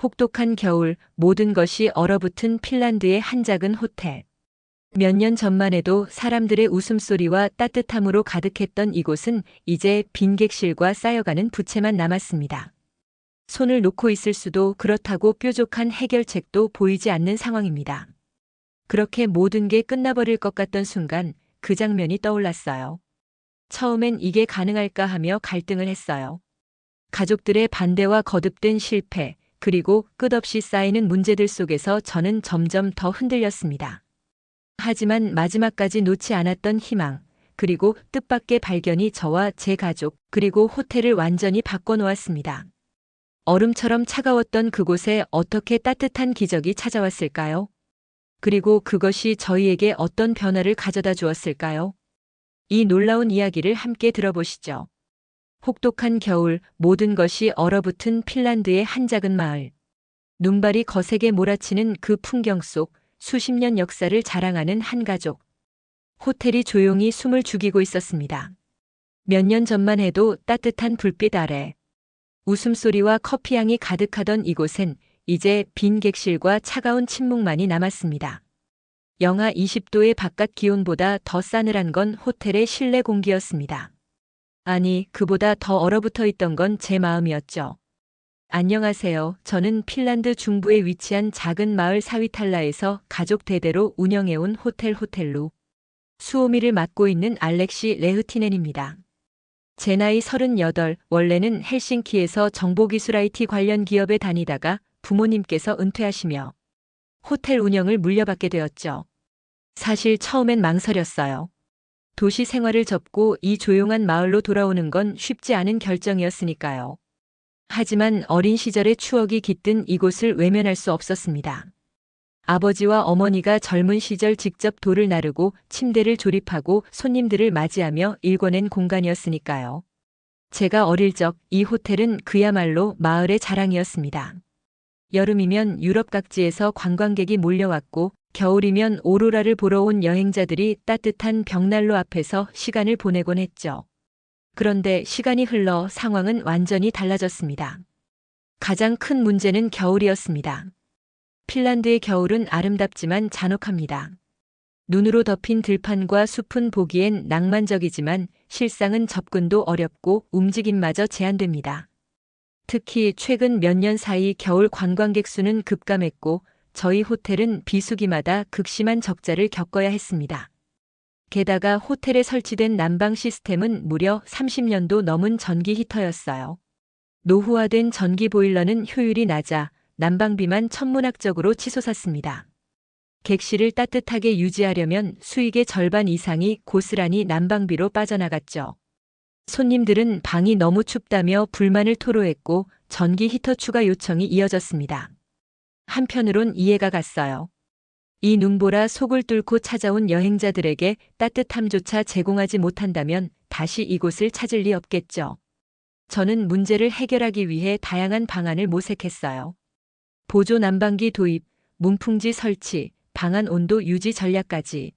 혹독한 겨울, 모든 것이 얼어붙은 핀란드의 한 작은 호텔. 몇 년 전만 해도 사람들의 웃음소리와 따뜻함으로 가득했던 이곳은 이제 빈 객실과 쌓여가는 부채만 남았습니다. 손을 놓고 있을 수도 그렇다고 뾰족한 해결책도 보이지 않는 상황입니다. 그렇게 모든 게 끝나버릴 것 같던 순간 그 장면이 떠올랐어요. 처음엔 이게 가능할까 하며 갈등을 했어요. 가족들의 반대와 거듭된 실패, 그리고 끝없이 쌓이는 문제들 속에서 저는 점점 더 흔들렸습니다. 하지만 마지막까지 놓지 않았던 희망, 그리고 뜻밖의 발견이 저와 제 가족, 그리고 호텔을 완전히 바꿔놓았습니다. 얼음처럼 차가웠던 그곳에 어떻게 따뜻한 기적이 찾아왔을까요? 그리고 그것이 저희에게 어떤 변화를 가져다 주었을까요? 이 놀라운 이야기를 함께 들어보시죠. 혹독한 겨울, 모든 것이 얼어붙은 핀란드의 한 작은 마을. 눈발이 거세게 몰아치는 그 풍경 속 수십 년 역사를 자랑하는 한 가족. 호텔이 조용히 숨을 죽이고 있었습니다. 몇 년 전만 해도 따뜻한 불빛 아래 웃음소리와 커피향이 가득하던 이곳엔 이제 빈 객실과 차가운 침묵만이 남았습니다. 영하 20도의 바깥 기온보다 더 싸늘한 건 호텔의 실내 공기였습니다. 아니, 그보다 더 얼어붙어 있던 건 제 마음이었죠. 안녕하세요. 저는 핀란드 중부에 위치한 작은 마을 사위탈라에서 가족 대대로 운영해온 호텔로 수호미를 맡고 있는 알렉시 레흐티넨입니다. 제 나이 38, 원래는 헬싱키에서 정보기술 IT 관련 기업에 다니다가 부모님께서 은퇴하시며 호텔 운영을 물려받게 되었죠. 사실 처음엔 망설였어요. 도시 생활을 접고 이 조용한 마을로 돌아오는 건 쉽지 않은 결정이었으니까요. 하지만 어린 시절의 추억이 깃든 이곳을 외면할 수 없었습니다. 아버지와 어머니가 젊은 시절 직접 돌을 나르고 침대를 조립하고 손님들을 맞이하며 일궈낸 공간이었으니까요. 제가 어릴 적 이 호텔은 그야말로 마을의 자랑이었습니다. 여름이면 유럽 각지에서 관광객이 몰려왔고 겨울이면 오로라를 보러 온 여행자들이 따뜻한 벽난로 앞에서 시간을 보내곤 했죠. 그런데 시간이 흘러 상황은 완전히 달라졌습니다. 가장 큰 문제는 겨울이었습니다. 핀란드의 겨울은 아름답지만 잔혹합니다. 눈으로 덮인 들판과 숲은 보기엔 낭만적이지만 실상은 접근도 어렵고 움직임마저 제한됩니다. 특히 최근 몇 년 사이 겨울 관광객 수는 급감했고 저희 호텔은 비수기마다 극심한 적자를 겪어야 했습니다. 게다가 호텔에 설치된 난방 시스템은 무려 30년도 넘은 전기 히터였어요. 노후화된 전기 보일러는 효율이 낮아 난방비만 천문학적으로 치솟았습니다. 객실을 따뜻하게 유지하려면 수익의 절반 이상이 고스란히 난방비로 빠져나갔죠. 손님들은 방이 너무 춥다며 불만을 토로했고 전기 히터 추가 요청이 이어졌습니다. 한편으론 이해가 갔어요. 이 눈보라 속을 뚫고 찾아온 여행자들에게 따뜻함조차 제공하지 못한다면 다시 이곳을 찾을 리 없겠죠. 저는 문제를 해결하기 위해 다양한 방안을 모색했어요. 보조 난방기 도입, 문풍지 설치, 방안 온도 유지 전략까지.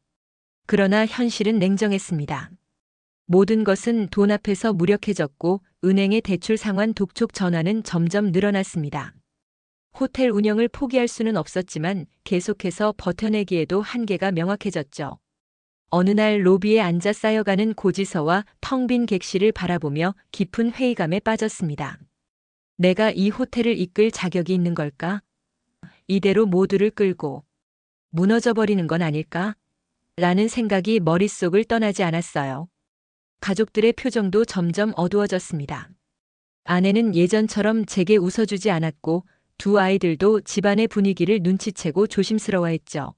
그러나 현실은 냉정했습니다. 모든 것은 돈 앞에서 무력해졌고 은행의 대출 상환 독촉 전화는 점점 늘어났습니다. 호텔 운영을 포기할 수는 없었지만 계속해서 버텨내기에도 한계가 명확해졌죠. 어느 날 로비에 앉아 쌓여가는 고지서와 텅 빈 객실을 바라보며 깊은 회의감에 빠졌습니다. 내가 이 호텔을 이끌 자격이 있는 걸까? 이대로 모두를 끌고 무너져버리는 건 아닐까? 라는 생각이 머릿속을 떠나지 않았어요. 가족들의 표정도 점점 어두워졌습니다. 아내는 예전처럼 제게 웃어주지 않았고 두 아이들도 집안의 분위기를 눈치채고 조심스러워했죠.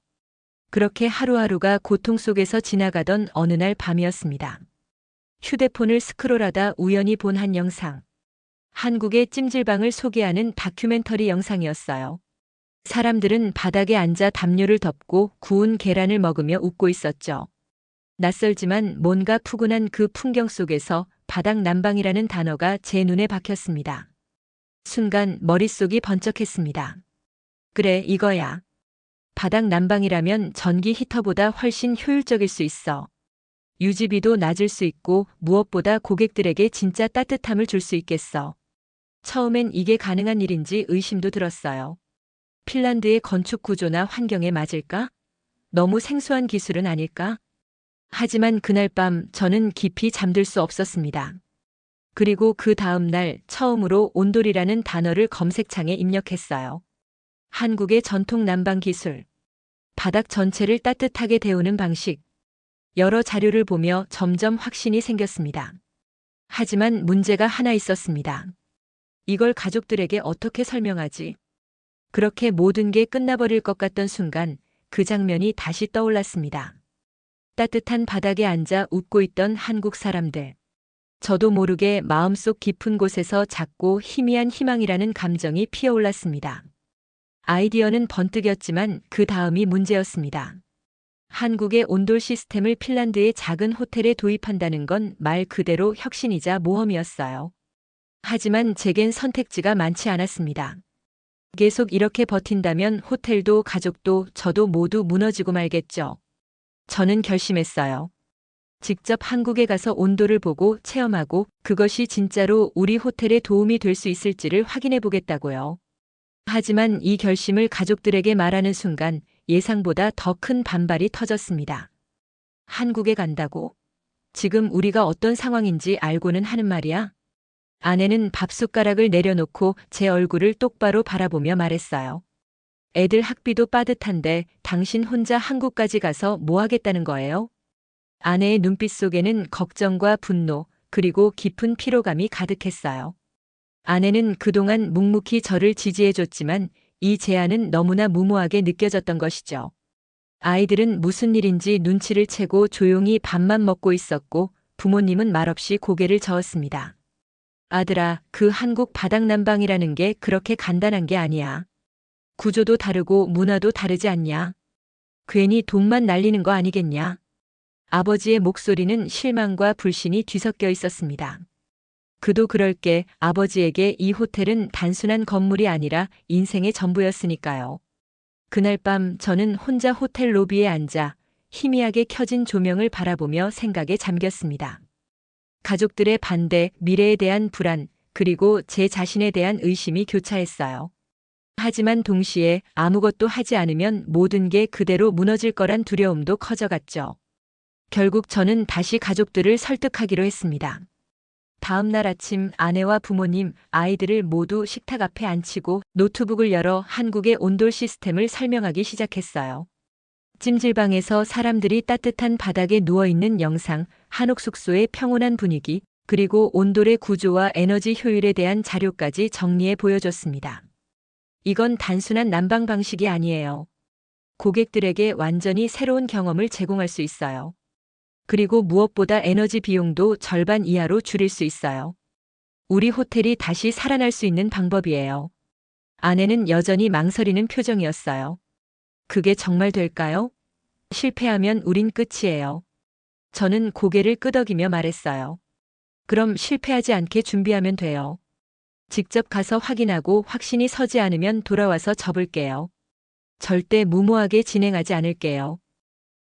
그렇게 하루하루가 고통 속에서 지나가던 어느 날 밤이었습니다. 휴대폰을 스크롤하다 우연히 본 한 영상. 한국의 찜질방을 소개하는 다큐멘터리 영상이었어요. 사람들은 바닥에 앉아 담요를 덮고 구운 계란을 먹으며 웃고 있었죠. 낯설지만 뭔가 푸근한 그 풍경 속에서 바닥 난방이라는 단어가 제 눈에 박혔습니다. 순간 머릿속이 번쩍했습니다. 그래, 이거야. 바닥 난방이라면 전기 히터보다 훨씬 효율적일 수 있어. 유지비도 낮을 수 있고 무엇보다 고객들에게 진짜 따뜻함을 줄 수 있겠어. 처음엔 이게 가능한 일인지 의심도 들었어요. 핀란드의 건축 구조나 환경에 맞을까? 너무 생소한 기술은 아닐까? 하지만 그날 밤 저는 깊이 잠들 수 없었습니다. 그리고 그 다음 날 처음으로 온돌이라는 단어를 검색창에 입력했어요. 한국의 전통 난방 기술. 바닥 전체를 따뜻하게 데우는 방식. 여러 자료를 보며 점점 확신이 생겼습니다. 하지만 문제가 하나 있었습니다. 이걸 가족들에게 어떻게 설명하지? 그렇게 모든 게 끝나버릴 것 같던 순간 그 장면이 다시 떠올랐습니다. 따뜻한 바닥에 앉아 웃고 있던 한국 사람들. 저도 모르게 마음속 깊은 곳에서 작고 희미한 희망이라는 감정이 피어올랐습니다. 아이디어는 번뜩였지만 그 다음이 문제였습니다. 한국의 온돌 시스템을 핀란드의 작은 호텔에 도입한다는 건 말 그대로 혁신이자 모험이었어요. 하지만 제겐 선택지가 많지 않았습니다. 계속 이렇게 버틴다면 호텔도 가족도 저도 모두 무너지고 말겠죠. 저는 결심했어요. 직접 한국에 가서 온도를 보고 체험하고 그것이 진짜로 우리 호텔에 도움이 될 수 있을지를 확인해 보겠다고요. 하지만 이 결심을 가족들에게 말하는 순간 예상보다 더 큰 반발이 터졌습니다. 한국에 간다고? 지금 우리가 어떤 상황인지 알고는 하는 말이야? 아내는 밥숟가락을 내려놓고 제 얼굴을 똑바로 바라보며 말했어요. 애들 학비도 빠듯한데 당신 혼자 한국까지 가서 뭐 하겠다는 거예요? 아내의 눈빛 속에는 걱정과 분노, 그리고 깊은 피로감이 가득했어요. 아내는 그동안 묵묵히 저를 지지해줬지만 이 제안은 너무나 무모하게 느껴졌던 것이죠. 아이들은 무슨 일인지 눈치를 채고 조용히 밥만 먹고 있었고 부모님은 말없이 고개를 저었습니다. 아들아, 그 한국 바닥난방이라는 게 그렇게 간단한 게 아니야. 구조도 다르고 문화도 다르지 않냐? 괜히 돈만 날리는 거 아니겠냐? 아버지의 목소리는 실망과 불신이 뒤섞여 있었습니다. 그도 그럴게 아버지에게 이 호텔은 단순한 건물이 아니라 인생의 전부였으니까요. 그날 밤 저는 혼자 호텔 로비에 앉아 희미하게 켜진 조명을 바라보며 생각에 잠겼습니다. 가족들의 반대, 미래에 대한 불안, 그리고 제 자신에 대한 의심이 교차했어요. 하지만 동시에 아무것도 하지 않으면 모든 게 그대로 무너질 거란 두려움도 커져갔죠. 결국 저는 다시 가족들을 설득하기로 했습니다. 다음 날 아침 아내와 부모님, 아이들을 모두 식탁 앞에 앉히고 노트북을 열어 한국의 온돌 시스템을 설명하기 시작했어요. 찜질방에서 사람들이 따뜻한 바닥에 누워있는 영상, 한옥 숙소의 평온한 분위기, 그리고 온돌의 구조와 에너지 효율에 대한 자료까지 정리해 보여줬습니다. 이건 단순한 난방 방식이 아니에요. 고객들에게 완전히 새로운 경험을 제공할 수 있어요. 그리고 무엇보다 에너지 비용도 절반 이하로 줄일 수 있어요. 우리 호텔이 다시 살아날 수 있는 방법이에요. 아내는 여전히 망설이는 표정이었어요. 그게 정말 될까요? 실패하면 우린 끝이에요. 저는 고개를 끄덕이며 말했어요. 그럼 실패하지 않게 준비하면 돼요. 직접 가서 확인하고 확신이 서지 않으면 돌아와서 접을게요. 절대 무모하게 진행하지 않을게요.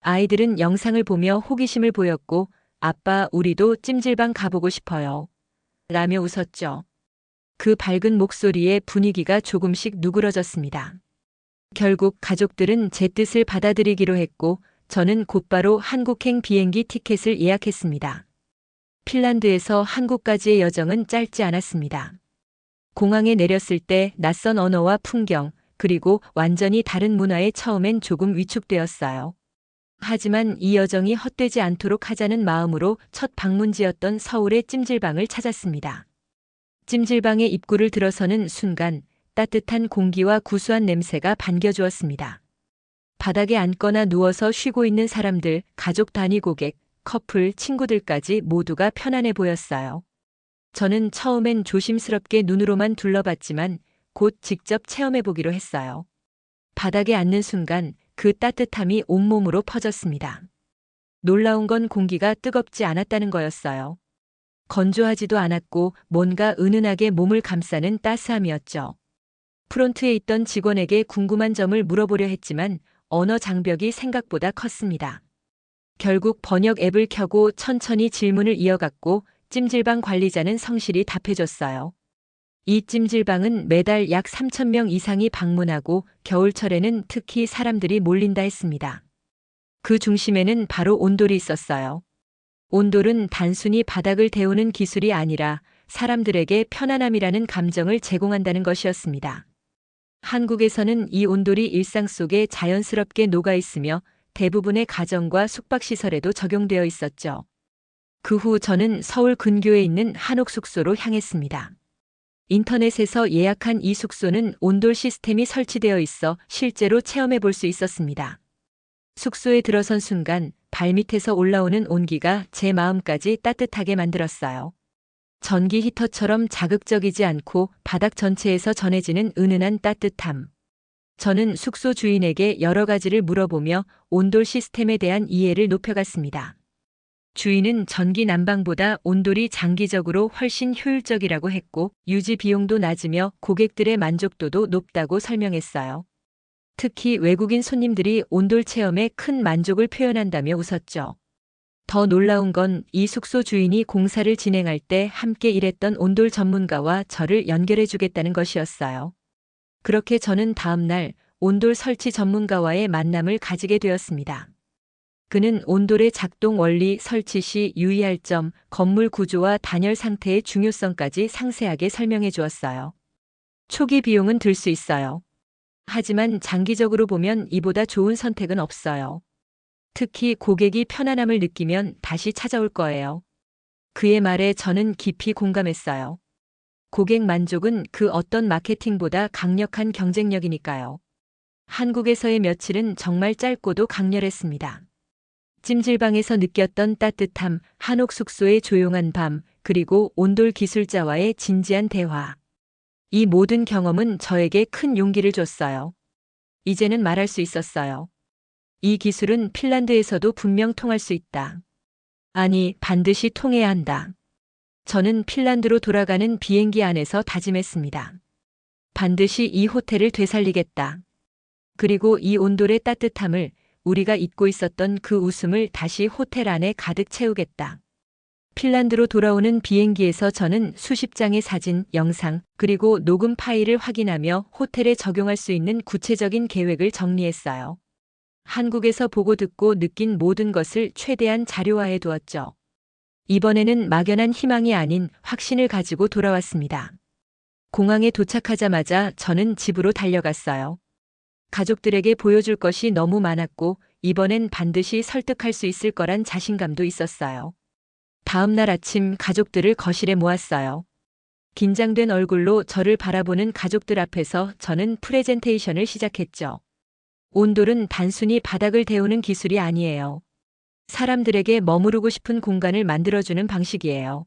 아이들은 영상을 보며 호기심을 보였고 아빠 우리도 찜질방 가보고 싶어요. 라며 웃었죠. 그 밝은 목소리에 분위기가 조금씩 누그러졌습니다. 결국 가족들은 제 뜻을 받아들이기로 했고 저는 곧바로 한국행 비행기 티켓을 예약했습니다. 핀란드에서 한국까지의 여정은 짧지 않았습니다. 공항에 내렸을 때 낯선 언어와 풍경, 그리고 완전히 다른 문화에 처음엔 조금 위축되었어요. 하지만 이 여정이 헛되지 않도록 하자는 마음으로 첫 방문지였던 서울의 찜질방을 찾았습니다. 찜질방의 입구를 들어서는 순간 따뜻한 공기와 구수한 냄새가 반겨주었습니다. 바닥에 앉거나 누워서 쉬고 있는 사람들, 가족 단위 고객, 커플, 친구들까지 모두가 편안해 보였어요. 저는 처음엔 조심스럽게 눈으로만 둘러봤지만 곧 직접 체험해보기로 했어요. 바닥에 앉는 순간 그 따뜻함이 온몸으로 퍼졌습니다. 놀라운 건 공기가 뜨겁지 않았다는 거였어요. 건조하지도 않았고 뭔가 은은하게 몸을 감싸는 따스함이었죠. 프론트에 있던 직원에게 궁금한 점을 물어보려 했지만 언어 장벽이 생각보다 컸습니다. 결국 번역 앱을 켜고 천천히 질문을 이어갔고 찜질방 관리자는 성실히 답해줬어요. 이 찜질방은 매달 약 3,000명 이상이 방문하고 겨울철에는 특히 사람들이 몰린다 했습니다. 그 중심에는 바로 온돌이 있었어요. 온돌은 단순히 바닥을 데우는 기술이 아니라 사람들에게 편안함이라는 감정을 제공한다는 것이었습니다. 한국에서는 이 온돌이 일상 속에 자연스럽게 녹아 있으며 대부분의 가정과 숙박시설에도 적용되어 있었죠. 그 후 저는 서울 근교에 있는 한옥 숙소로 향했습니다. 인터넷에서 예약한 이 숙소는 온돌 시스템이 설치되어 있어 실제로 체험해 볼 수 있었습니다. 숙소에 들어선 순간 발밑에서 올라오는 온기가 제 마음까지 따뜻하게 만들었어요. 전기 히터처럼 자극적이지 않고 바닥 전체에서 전해지는 은은한 따뜻함. 저는 숙소 주인에게 여러 가지를 물어보며 온돌 시스템에 대한 이해를 높여갔습니다. 주인은 전기 난방보다 온돌이 장기적으로 훨씬 효율적이라고 했고 유지 비용도 낮으며 고객들의 만족도도 높다고 설명했어요. 특히 외국인 손님들이 온돌 체험에 큰 만족을 표현한다며 웃었죠. 더 놀라운 건 이 숙소 주인이 공사를 진행할 때 함께 일했던 온돌 전문가와 저를 연결해 주겠다는 것이었어요. 그렇게 저는 다음 날 온돌 설치 전문가와의 만남을 가지게 되었습니다. 그는 온돌의 작동 원리, 설치 시 유의할 점, 건물 구조와 단열 상태의 중요성까지 상세하게 설명해 주었어요. 초기 비용은 들 수 있어요. 하지만 장기적으로 보면 이보다 좋은 선택은 없어요. 특히 고객이 편안함을 느끼면 다시 찾아올 거예요. 그의 말에 저는 깊이 공감했어요. 고객 만족은 그 어떤 마케팅보다 강력한 경쟁력이니까요. 한국에서의 며칠은 정말 짧고도 강렬했습니다. 찜질방에서 느꼈던 따뜻함, 한옥 숙소의 조용한 밤, 그리고 온돌 기술자와의 진지한 대화. 이 모든 경험은 저에게 큰 용기를 줬어요. 이제는 말할 수 있었어요. 이 기술은 핀란드에서도 분명 통할 수 있다. 아니, 반드시 통해야 한다. 저는 핀란드로 돌아가는 비행기 안에서 다짐했습니다. 반드시 이 호텔을 되살리겠다. 그리고 이 온돌의 따뜻함을, 우리가 잊고 있었던 그 웃음을 다시 호텔 안에 가득 채우겠다. 핀란드로 돌아오는 비행기에서 저는 수십 장의 사진, 영상, 그리고 녹음 파일을 확인하며 호텔에 적용할 수 있는 구체적인 계획을 정리했어요. 한국에서 보고 듣고 느낀 모든 것을 최대한 자료화해 두었죠. 이번에는 막연한 희망이 아닌 확신을 가지고 돌아왔습니다. 공항에 도착하자마자 저는 집으로 달려갔어요. 가족들에게 보여줄 것이 너무 많았고 이번엔 반드시 설득할 수 있을 거란 자신감도 있었어요. 다음 날 아침 가족들을 거실에 모았어요. 긴장된 얼굴로 저를 바라보는 가족들 앞에서 저는 프레젠테이션을 시작했죠. 온돌은 단순히 바닥을 데우는 기술이 아니에요. 사람들에게 머무르고 싶은 공간을 만들어주는 방식이에요.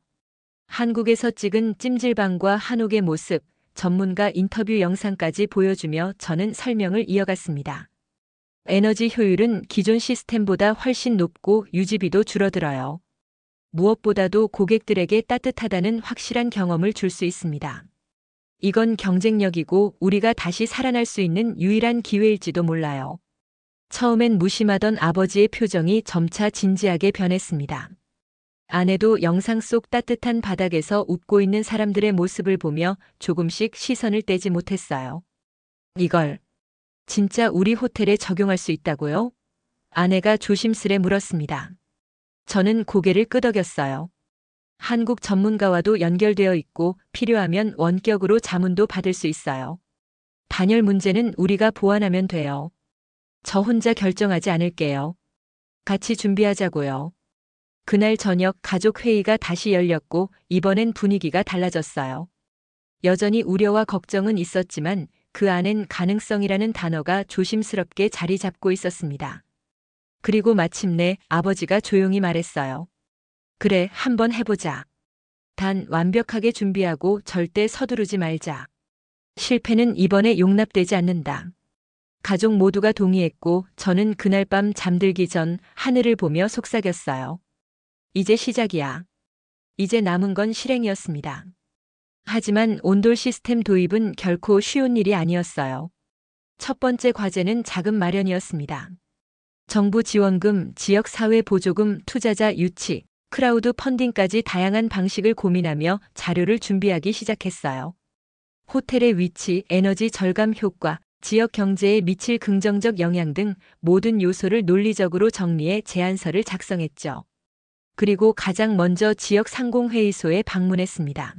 한국에서 찍은 찜질방과 한옥의 모습, 전문가 인터뷰 영상까지 보여주며 저는 설명을 이어갔습니다. 에너지 효율은 기존 시스템보다 훨씬 높고 유지비도 줄어들어요. 무엇보다도 고객들에게 따뜻하다는 확실한 경험을 줄 수 있습니다. 이건 경쟁력이고 우리가 다시 살아날 수 있는 유일한 기회일지도 몰라요. 처음엔 무심하던 아버지의 표정이 점차 진지하게 변했습니다. 아내도 영상 속 따뜻한 바닥에서 웃고 있는 사람들의 모습을 보며 조금씩 시선을 떼지 못했어요. 이걸 진짜 우리 호텔에 적용할 수 있다고요? 아내가 조심스레 물었습니다. 저는 고개를 끄덕였어요. 한국 전문가와도 연결되어 있고 필요하면 원격으로 자문도 받을 수 있어요. 단열 문제는 우리가 보완하면 돼요. 저 혼자 결정하지 않을게요. 같이 준비하자고요. 그날 저녁 가족 회의가 다시 열렸고 이번엔 분위기가 달라졌어요. 여전히 우려와 걱정은 있었지만 그 안엔 가능성이라는 단어가 조심스럽게 자리 잡고 있었습니다. 그리고 마침내 아버지가 조용히 말했어요. 그래, 한번 해보자. 단 완벽하게 준비하고 절대 서두르지 말자. 실패는 이번에 용납되지 않는다. 가족 모두가 동의했고 저는 그날 밤 잠들기 전 하늘을 보며 속삭였어요. 이제 시작이야. 이제 남은 건 실행이었습니다. 하지만 온돌 시스템 도입은 결코 쉬운 일이 아니었어요. 첫 번째 과제는 자금 마련이었습니다. 정부 지원금, 지역사회 보조금, 투자자 유치, 크라우드 펀딩까지 다양한 방식을 고민하며 자료를 준비하기 시작했어요. 호텔의 위치, 에너지 절감 효과, 지역 경제에 미칠 긍정적 영향 등 모든 요소를 논리적으로 정리해 제안서를 작성했죠. 그리고 가장 먼저 지역 상공회의소에 방문했습니다.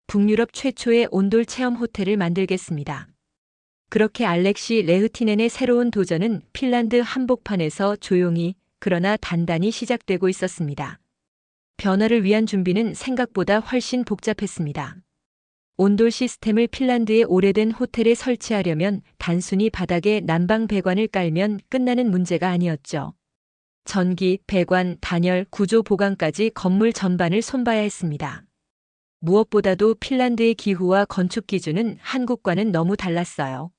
북유럽 최초의 온돌 체험 호텔을 만들겠습니다. 그렇게 알렉시 레흐티넨의 새로운 도전은 핀란드 한복판에서 조용히 그러나 단단히 시작되고 있었습니다. 변화를 위한 준비는 생각보다 훨씬 복잡했습니다. 온돌 시스템을 핀란드의 오래된 호텔에 설치하려면 단순히 바닥에 난방 배관을 깔면 끝나는 문제가 아니었죠. 전기, 배관, 단열, 구조 보강까지 건물 전반을 손봐야 했습니다. 무엇보다도 핀란드의 기후와 건축 기준은 한국과는 너무 달랐어요.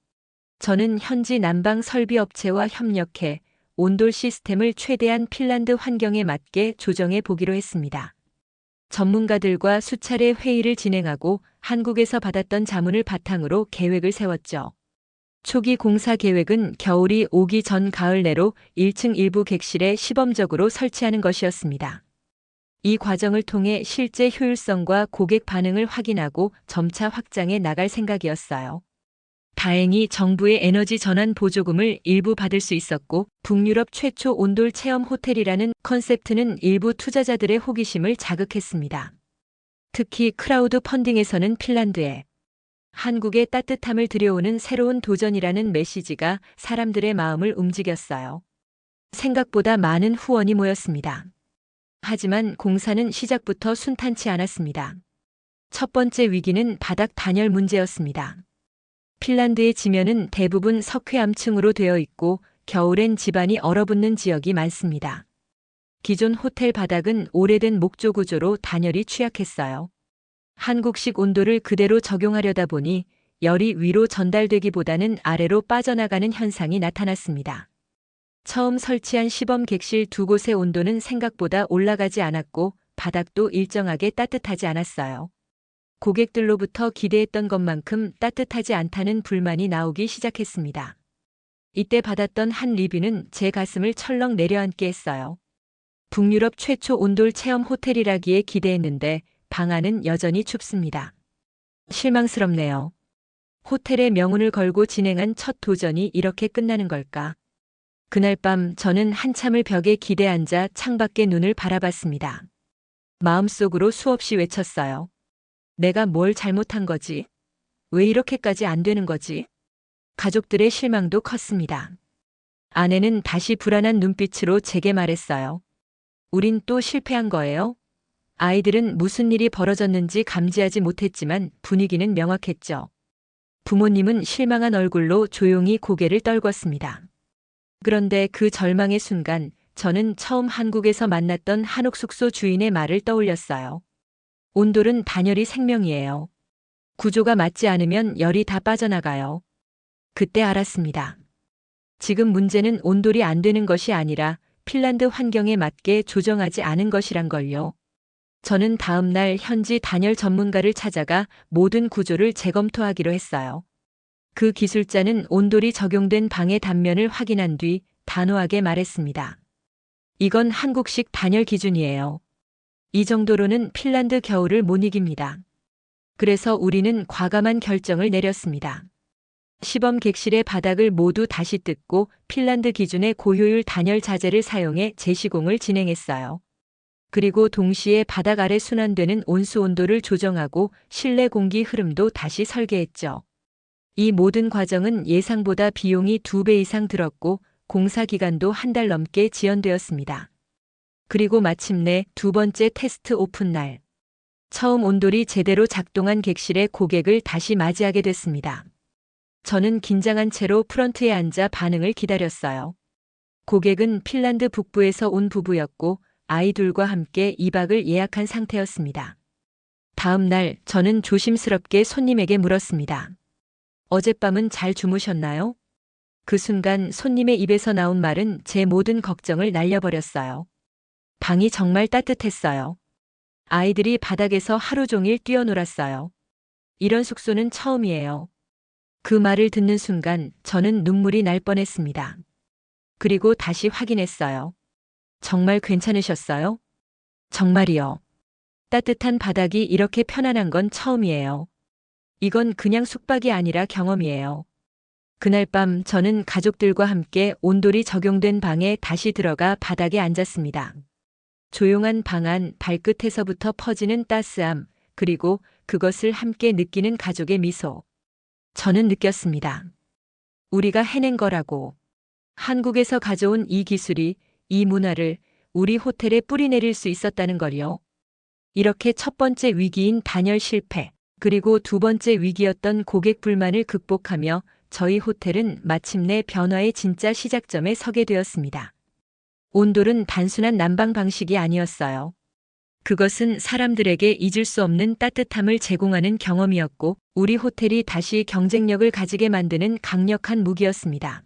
저는 현지 난방 설비 업체와 협력해 온돌 시스템을 최대한 핀란드 환경에 맞게 조정해 보기로 했습니다. 전문가들과 수차례 회의를 진행하고 한국에서 받았던 자문을 바탕으로 계획을 세웠죠. 초기 공사 계획은 겨울이 오기 전 가을 내로 1층 일부 객실에 시범적으로 설치하는 것이었습니다. 이 과정을 통해 실제 효율성과 고객 반응을 확인하고 점차 확장해 나갈 생각이었어요. 다행히 정부의 에너지 전환 보조금을 일부 받을 수 있었고 북유럽 최초 온돌 체험 호텔이라는 컨셉트는 일부 투자자들의 호기심을 자극했습니다. 특히 크라우드 펀딩에서는 핀란드에 한국의 따뜻함을 들여오는 새로운 도전이라는 메시지가 사람들의 마음을 움직였어요. 생각보다 많은 후원이 모였습니다. 하지만 공사는 시작부터 순탄치 않았습니다. 첫 번째 위기는 바닥 단열 문제였습니다. 핀란드의 지면은 대부분 석회암층으로 되어 있고 겨울엔 집안이 얼어붙는 지역이 많습니다. 기존 호텔 바닥은 오래된 목조 구조로 단열이 취약했어요. 한국식 온도를 그대로 적용하려다 보니 열이 위로 전달되기보다는 아래로 빠져나가는 현상이 나타났습니다. 처음 설치한 시범 객실 두 곳의 온도는 생각보다 올라가지 않았고 바닥도 일정하게 따뜻하지 않았어요. 고객들로부터 기대했던 것만큼 따뜻하지 않다는 불만이 나오기 시작했습니다. 이때 받았던 한 리뷰는 제 가슴을 철렁 내려앉게 했어요. 북유럽 최초 온돌 체험 호텔이라기에 기대했는데 방안은 여전히 춥습니다. 실망스럽네요. 호텔의 명운을 걸고 진행한 첫 도전이 이렇게 끝나는 걸까? 그날 밤 저는 한참을 벽에 기대 앉아 창밖에 눈을 바라봤습니다. 마음속으로 수없이 외쳤어요. 내가 뭘 잘못한 거지? 왜 이렇게까지 안 되는 거지? 가족들의 실망도 컸습니다. 아내는 다시 불안한 눈빛으로 제게 말했어요. 우린 또 실패한 거예요? 아이들은 무슨 일이 벌어졌는지 감지하지 못했지만 분위기는 명확했죠. 부모님은 실망한 얼굴로 조용히 고개를 떨궜습니다. 그런데 그 절망의 순간 저는 처음 한국에서 만났던 한옥 숙소 주인의 말을 떠올렸어요. 온돌은 단열이 생명이에요. 구조가 맞지 않으면 열이 다 빠져나가요. 그때 알았습니다. 지금 문제는 온돌이 안 되는 것이 아니라 핀란드 환경에 맞게 조정하지 않은 것이란 걸요. 저는 다음 날 현지 단열 전문가를 찾아가 모든 구조를 재검토하기로 했어요. 그 기술자는 온돌이 적용된 방의 단면을 확인한 뒤 단호하게 말했습니다. 이건 한국식 단열 기준이에요. 이 정도로는 핀란드 겨울을 못 이깁니다. 그래서 우리는 과감한 결정을 내렸습니다. 시범 객실의 바닥을 모두 다시 뜯고 핀란드 기준의 고효율 단열 자재를 사용해 재시공을 진행했어요. 그리고 동시에 바닥 아래 순환되는 온수 온도를 조정하고 실내 공기 흐름도 다시 설계했죠. 이 모든 과정은 예상보다 비용이 2배 이상 들었고 공사 기간도 한 달 넘게 지연되었습니다. 그리고 마침내 두 번째 테스트 오픈 날. 처음 온돌이 제대로 작동한 객실에 고객을 다시 맞이하게 됐습니다. 저는 긴장한 채로 프런트에 앉아 반응을 기다렸어요. 고객은 핀란드 북부에서 온 부부였고 아이 둘과 함께 2박을 예약한 상태였습니다. 다음 날 저는 조심스럽게 손님에게 물었습니다. 어젯밤은 잘 주무셨나요? 그 순간 손님의 입에서 나온 말은 제 모든 걱정을 날려버렸어요. 방이 정말 따뜻했어요. 아이들이 바닥에서 하루 종일 뛰어놀았어요. 이런 숙소는 처음이에요. 그 말을 듣는 순간 저는 눈물이 날 뻔했습니다. 그리고 다시 확인했어요. 정말 괜찮으셨어요? 정말이요. 따뜻한 바닥이 이렇게 편안한 건 처음이에요. 이건 그냥 숙박이 아니라 경험이에요. 그날 밤 저는 가족들과 함께 온돌이 적용된 방에 다시 들어가 바닥에 앉았습니다. 조용한 방 안 발끝에서부터 퍼지는 따스함, 그리고 그것을 함께 느끼는 가족의 미소. 저는 느꼈습니다. 우리가 해낸 거라고. 한국에서 가져온 이 기술이, 이 문화를 우리 호텔에 뿌리내릴 수 있었다는 걸요. 이렇게 첫 번째 위기인 단열 실패, 그리고 두 번째 위기였던 고객 불만을 극복하며 저희 호텔은 마침내 변화의 진짜 시작점에 서게 되었습니다. 온돌은 단순한 난방 방식이 아니었어요. 그것은 사람들에게 잊을 수 없는 따뜻함을 제공하는 경험이었고, 우리 호텔이 다시 경쟁력을 가지게 만드는 강력한 무기였습니다.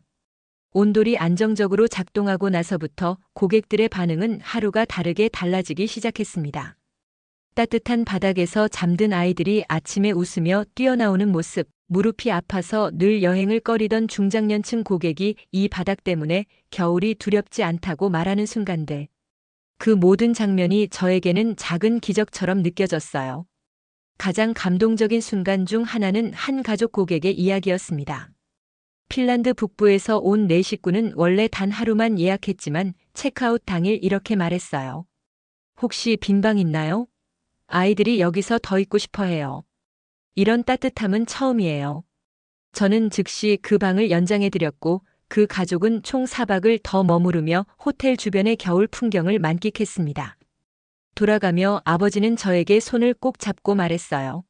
온돌이 안정적으로 작동하고 나서부터 고객들의 반응은 하루가 다르게 달라지기 시작했습니다. 따뜻한 바닥에서 잠든 아이들이 아침에 웃으며 뛰어나오는 모습, 무릎이 아파서 늘 여행을 꺼리던 중장년층 고객이 이 바닥 때문에 겨울이 두렵지 않다고 말하는 순간들. 그 모든 장면이 저에게는 작은 기적처럼 느껴졌어요. 가장 감동적인 순간 중 하나는 한 가족 고객의 이야기였습니다. 핀란드 북부에서 온 네 식구는 원래 단 하루만 예약했지만 체크아웃 당일 이렇게 말했어요. 혹시 빈 방 있나요? 아이들이 여기서 더 있고 싶어 해요. 이런 따뜻함은 처음이에요. 저는 즉시 그 방을 연장해 드렸고 그 가족은 총 4박을 더 머무르며 호텔 주변의 겨울 풍경을 만끽했습니다. 돌아가며 아버지는 저에게 손을 꼭 잡고 말했어요.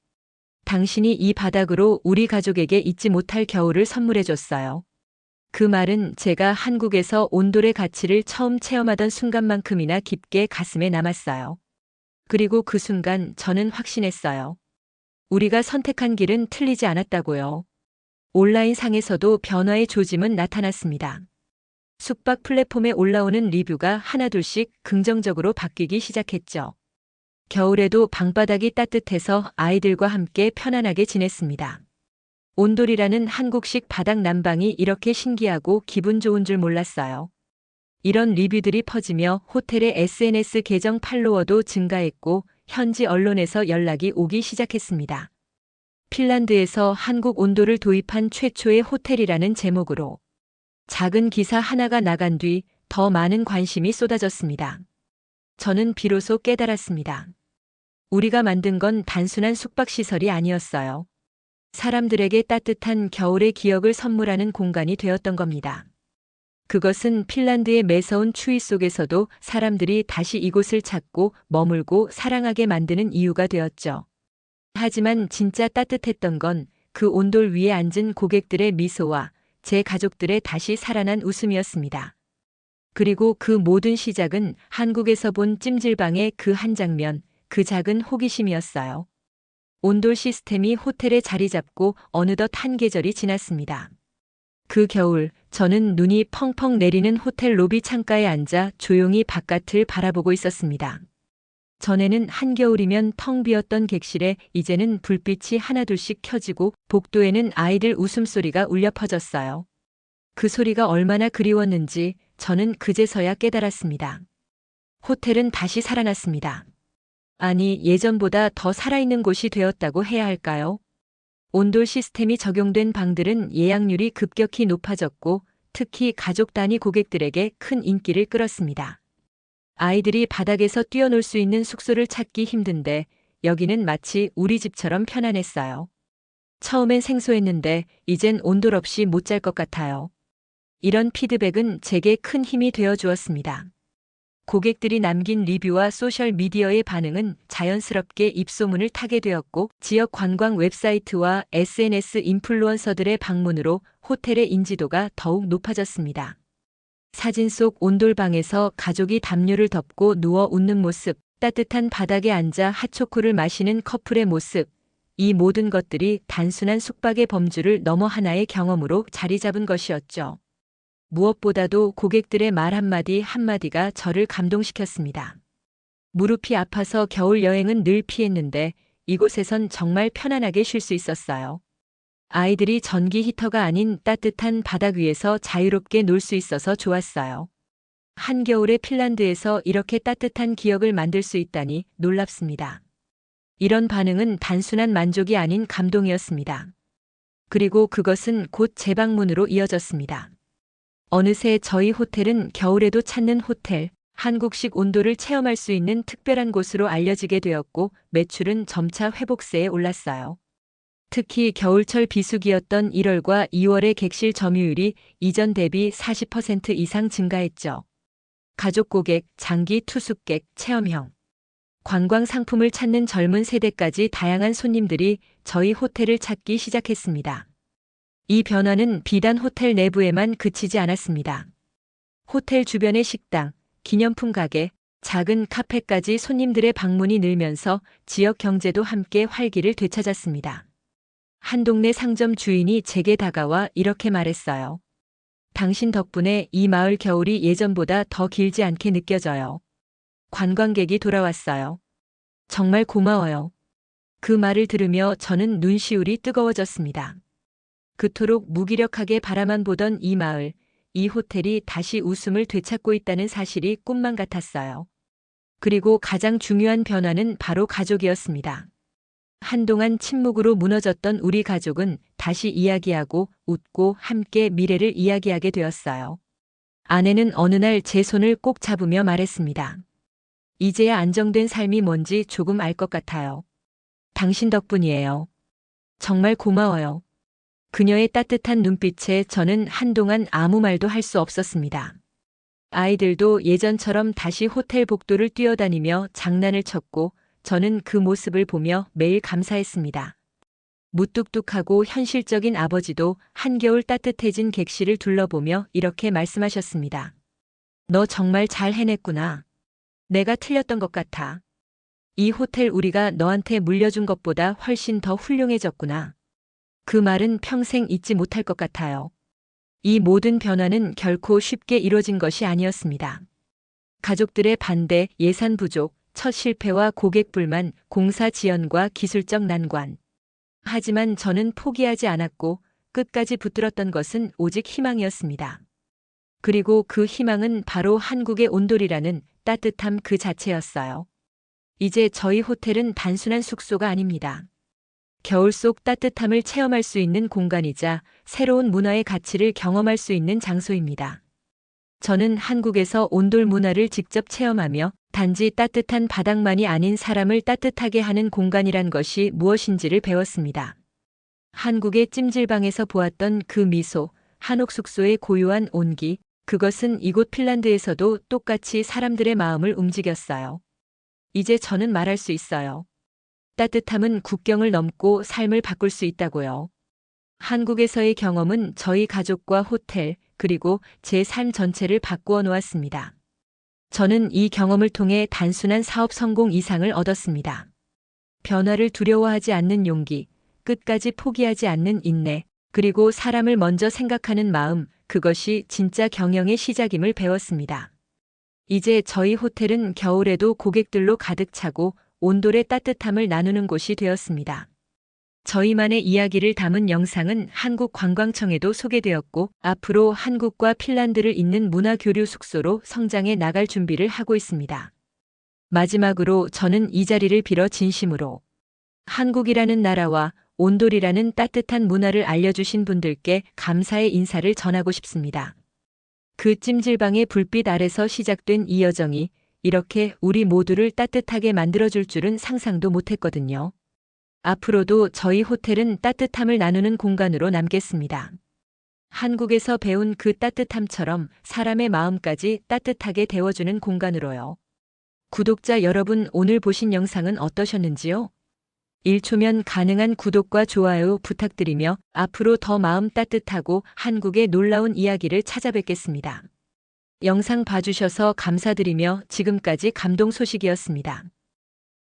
당신이 이 바닥으로 우리 가족에게 잊지 못할 겨울을 선물해 줬어요. 그 말은 제가 한국에서 온돌의 가치를 처음 체험하던 순간만큼이나 깊게 가슴에 남았어요. 그리고 그 순간 저는 확신했어요. 우리가 선택한 길은 틀리지 않았다고요. 온라인 상에서도 변화의 조짐은 나타났습니다. 숙박 플랫폼에 올라오는 리뷰가 하나둘씩 긍정적으로 바뀌기 시작했죠. 겨울에도 방바닥이 따뜻해서 아이들과 함께 편안하게 지냈습니다. 온돌이라는 한국식 바닥 난방이 이렇게 신기하고 기분 좋은 줄 몰랐어요. 이런 리뷰들이 퍼지며 호텔의 SNS 계정 팔로워도 증가했고 현지 언론에서 연락이 오기 시작했습니다. 핀란드에서 한국 온돌을 도입한 최초의 호텔이라는 제목으로 작은 기사 하나가 나간 뒤 더 많은 관심이 쏟아졌습니다. 저는 비로소 깨달았습니다. 우리가 만든 건 단순한 숙박시설이 아니었어요. 사람들에게 따뜻한 겨울의 기억을 선물하는 공간이 되었던 겁니다. 그것은 핀란드의 매서운 추위 속에서도 사람들이 다시 이곳을 찾고 머물고 사랑하게 만드는 이유가 되었죠. 하지만 진짜 따뜻했던 건 그 온돌 위에 앉은 고객들의 미소와 제 가족들의 다시 살아난 웃음이었습니다. 그리고 그 모든 시작은 한국에서 본 찜질방의 그 한 장면, 그 작은 호기심이었어요. 온돌 시스템이 호텔에 자리 잡고 어느덧 한 계절이 지났습니다. 그 겨울, 저는 눈이 펑펑 내리는 호텔 로비 창가에 앉아 조용히 바깥을 바라보고 있었습니다. 전에는 한겨울이면 텅 비었던 객실에 이제는 불빛이 하나둘씩 켜지고 복도에는 아이들 웃음소리가 울려 퍼졌어요. 그 소리가 얼마나 그리웠는지 저는 그제서야 깨달았습니다. 호텔은 다시 살아났습니다. 아니, 예전보다 더 살아있는 곳이 되었다고 해야 할까요? 온돌 시스템이 적용된 방들은 예약률이 급격히 높아졌고 특히 가족 단위 고객들에게 큰 인기를 끌었습니다. 아이들이 바닥에서 뛰어놀 수 있는 숙소를 찾기 힘든데 여기는 마치 우리 집처럼 편안했어요. 처음엔 생소했는데 이젠 온돌 없이 못 잘 것 같아요. 이런 피드백은 제게 큰 힘이 되어 주었습니다. 고객들이 남긴 리뷰와 소셜미디어의 반응은 자연스럽게 입소문을 타게 되었고 지역 관광 웹사이트와 SNS 인플루언서들의 방문으로 호텔의 인지도가 더욱 높아졌습니다. 사진 속 온돌방에서 가족이 담요를 덮고 누워 웃는 모습, 따뜻한 바닥에 앉아 핫초코를 마시는 커플의 모습, 이 모든 것들이 단순한 숙박의 범주를 넘어 하나의 경험으로 자리 잡은 것이었죠. 무엇보다도 고객들의 말 한마디 한마디가 저를 감동시켰습니다. 무릎이 아파서 겨울 여행은 늘 피했는데 이곳에선 정말 편안하게 쉴 수 있었어요. 아이들이 전기 히터가 아닌 따뜻한 바닥 위에서 자유롭게 놀 수 있어서 좋았어요. 한겨울의 핀란드에서 이렇게 따뜻한 기억을 만들 수 있다니 놀랍습니다. 이런 반응은 단순한 만족이 아닌 감동이었습니다. 그리고 그것은 곧 재방문으로 이어졌습니다. 어느새 저희 호텔은 겨울에도 찾는 호텔, 한국식 온도를 체험할 수 있는 특별한 곳으로 알려지게 되었고 매출은 점차 회복세에 올랐어요. 특히 겨울철 비수기였던 1월과 2월의 객실 점유율이 이전 대비 40% 이상 증가했죠. 가족 고객, 장기 투숙객, 체험형, 관광 상품을 찾는 젊은 세대까지 다양한 손님들이 저희 호텔을 찾기 시작했습니다. 이 변화는 비단 호텔 내부에만 그치지 않았습니다. 호텔 주변의 식당, 기념품 가게, 작은 카페까지 손님들의 방문이 늘면서 지역 경제도 함께 활기를 되찾았습니다. 한 동네 상점 주인이 제게 다가와 이렇게 말했어요. 당신 덕분에 이 마을 겨울이 예전보다 더 길지 않게 느껴져요. 관광객이 돌아왔어요. 정말 고마워요. 그 말을 들으며 저는 눈시울이 뜨거워졌습니다. 그토록 무기력하게 바라만 보던 이 마을, 이 호텔이 다시 웃음을 되찾고 있다는 사실이 꿈만 같았어요. 그리고 가장 중요한 변화는 바로 가족이었습니다. 한동안 침묵으로 무너졌던 우리 가족은 다시 이야기하고 웃고 함께 미래를 이야기하게 되었어요. 아내는 어느 날 제 손을 꼭 잡으며 말했습니다. 이제야 안정된 삶이 뭔지 조금 알 것 같아요. 당신 덕분이에요. 정말 고마워요. 그녀의 따뜻한 눈빛에 저는 한동안 아무 말도 할 수 없었습니다. 아이들도 예전처럼 다시 호텔 복도를 뛰어다니며 장난을 쳤고 저는 그 모습을 보며 매일 감사했습니다. 무뚝뚝하고 현실적인 아버지도 한겨울 따뜻해진 객실을 둘러보며 이렇게 말씀하셨습니다. 너 정말 잘 해냈구나. 내가 틀렸던 것 같아. 이 호텔 우리가 너한테 물려준 것보다 훨씬 더 훌륭해졌구나. 그 말은 평생 잊지 못할 것 같아요. 이 모든 변화는 결코 쉽게 이뤄진 것이 아니었습니다. 가족들의 반대, 예산 부족, 첫 실패와 고객 불만, 공사 지연과 기술적 난관. 하지만 저는 포기하지 않았고 끝까지 붙들었던 것은 오직 희망이었습니다. 그리고 그 희망은 바로 한국의 온돌이라는 따뜻함 그 자체였어요. 이제 저희 호텔은 단순한 숙소가 아닙니다. 겨울 속 따뜻함을 체험할 수 있는 공간이자 새로운 문화의 가치를 경험할 수 있는 장소입니다. 저는 한국에서 온돌 문화를 직접 체험하며 단지 따뜻한 바닥만이 아닌 사람을 따뜻하게 하는 공간이란 것이 무엇인지를 배웠습니다. 한국의 찜질방에서 보았던 그 미소, 한옥 숙소의 고요한 온기, 그것은 이곳 핀란드에서도 똑같이 사람들의 마음을 움직였어요. 이제 저는 말할 수 있어요. 따뜻함은 국경을 넘고 삶을 바꿀 수 있다고요. 한국에서의 경험은 저희 가족과 호텔, 그리고 제 삶 전체를 바꾸어 놓았습니다. 저는 이 경험을 통해 단순한 사업 성공 이상을 얻었습니다. 변화를 두려워하지 않는 용기, 끝까지 포기하지 않는 인내, 그리고 사람을 먼저 생각하는 마음, 그것이 진짜 경영의 시작임을 배웠습니다. 이제 저희 호텔은 겨울에도 고객들로 가득 차고 온돌의 따뜻함을 나누는 곳이 되었습니다. 저희만의 이야기를 담은 영상은 한국관광청에도 소개되었고 앞으로 한국과 핀란드를 잇는 문화교류 숙소로 성장해 나갈 준비를 하고 있습니다. 마지막으로 저는 이 자리를 빌어 진심으로 한국이라는 나라와 온돌이라는 따뜻한 문화를 알려주신 분들께 감사의 인사를 전하고 싶습니다. 그 찜질방의 불빛 아래서 시작된 이 여정이 이렇게 우리 모두를 따뜻하게 만들어줄 줄은 상상도 못했거든요. 앞으로도 저희 호텔은 따뜻함을 나누는 공간으로 남겠습니다. 한국에서 배운 그 따뜻함처럼 사람의 마음까지 따뜻하게 데워주는 공간으로요. 구독자 여러분, 오늘 보신 영상은 어떠셨는지요? 1초면 가능한 구독과 좋아요 부탁드리며 앞으로 더 마음 따뜻하고 한국의 놀라운 이야기를 찾아뵙겠습니다. 영상 봐주셔서 감사드리며 지금까지 감동 소식이었습니다.